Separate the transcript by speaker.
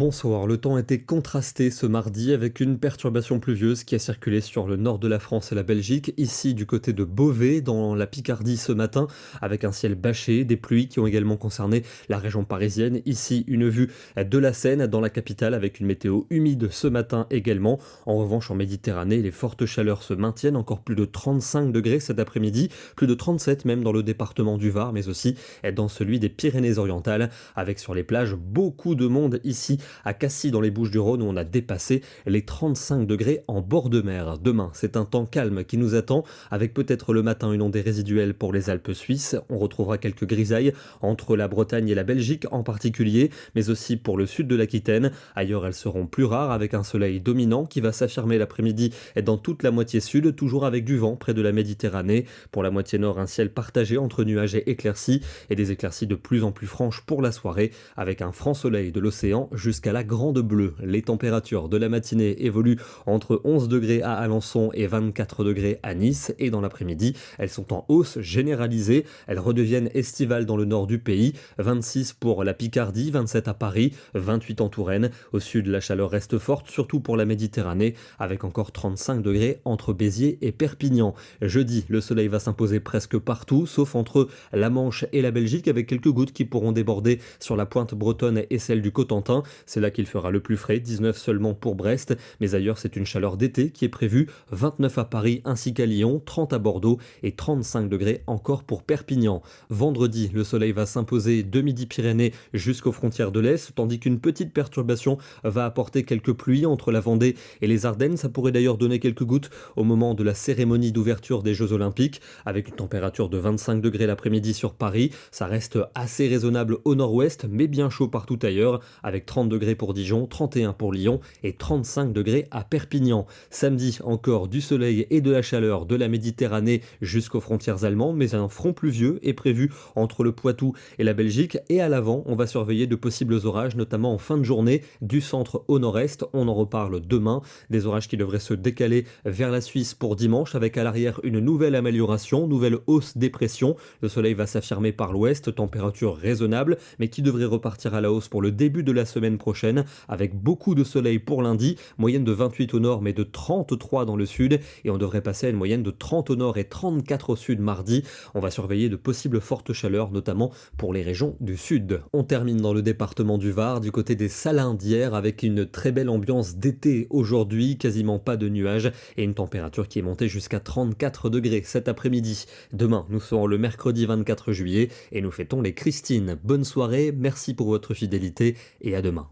Speaker 1: Bonsoir, le temps était contrasté ce mardi avec une perturbation pluvieuse qui a circulé sur le nord de la France et la Belgique, ici du côté de Beauvais, dans la Picardie ce matin, avec un ciel bâché, des pluies qui ont également concerné la région parisienne, ici une vue de la Seine dans la capitale avec une météo humide ce matin également. En revanche en Méditerranée, les fortes chaleurs se maintiennent, encore plus de 35 degrés cet après-midi, plus de 37 même dans le département du Var, mais aussi dans celui des Pyrénées-Orientales, avec sur les plages beaucoup de monde ici à Cassis dans les Bouches-du-Rhône où on a dépassé les 35 degrés en bord de mer. Demain, c'est un temps calme qui nous attend avec peut-être le matin une ondée résiduelle pour les Alpes suisses. On retrouvera quelques grisailles entre la Bretagne et la Belgique en particulier, mais aussi pour le sud de l'Aquitaine. Ailleurs, elles seront plus rares avec un soleil dominant qui va s'affirmer l'après-midi dans toute la moitié sud, toujours avec du vent près de la Méditerranée. Pour la moitié nord, un ciel partagé entre nuages et éclaircies et des éclaircies de plus en plus franches pour la soirée avec un franc soleil de l'océan jusqu'à la Grande Bleue. Les températures de la matinée évoluent entre 11 degrés à Alençon et 24 degrés à Nice et dans l'après-midi, elles sont en hausse généralisée. Elles redeviennent estivales dans le nord du pays, 26 pour la Picardie, 27 à Paris, 28 en Touraine. Au sud, la chaleur reste forte, surtout pour la Méditerranée, avec encore 35 degrés entre Béziers et Perpignan. Jeudi, le soleil va s'imposer presque partout, sauf entre la Manche et la Belgique, avec quelques gouttes qui pourront déborder sur la pointe bretonne et celle du Cotentin. C'est là qu'il fera le plus frais, 19 seulement pour Brest, mais ailleurs c'est une chaleur d'été qui est prévue, 29 à Paris ainsi qu'à Lyon, 30 à Bordeaux et 35 degrés encore pour Perpignan. Vendredi, le soleil va s'imposer de Midi-Pyrénées jusqu'aux frontières de l'Est, tandis qu'une petite perturbation va apporter quelques pluies entre la Vendée et les Ardennes. Ça pourrait d'ailleurs donner quelques gouttes au moment de la cérémonie d'ouverture des Jeux Olympiques, avec une température de 25 degrés l'après-midi sur Paris. Ça reste assez raisonnable au nord-ouest, mais bien chaud partout ailleurs, avec 30 degrés pour Dijon, 31 pour Lyon et 35 degrés à Perpignan. Samedi, encore du soleil et de la chaleur de la Méditerranée jusqu'aux frontières allemandes, mais un front pluvieux est prévu entre le Poitou et la Belgique. Et à l'avant, on va surveiller de possibles orages, notamment en fin de journée, du centre au nord-est. On en reparle demain. Des orages qui devraient se décaler vers la Suisse pour dimanche, avec à l'arrière une nouvelle amélioration, nouvelle hausse des pressions. Le soleil va s'affirmer par l'ouest, température raisonnable, mais qui devrait repartir à la hausse pour le début de la semaine prochaine, avec beaucoup de soleil pour lundi, moyenne de 28 au nord mais de 33 dans le sud, et on devrait passer à une moyenne de 30 au nord et 34 au sud mardi. On va surveiller de possibles fortes chaleurs, notamment pour les régions du sud. On termine dans le département du Var, du côté des Salins d'hier, avec une très belle ambiance d'été aujourd'hui, quasiment pas de nuages, et une température qui est montée jusqu'à 34 degrés cet après-midi. Demain, nous serons le mercredi 24 juillet, et nous fêtons les Christines. Bonne soirée, merci pour votre fidélité, et à demain.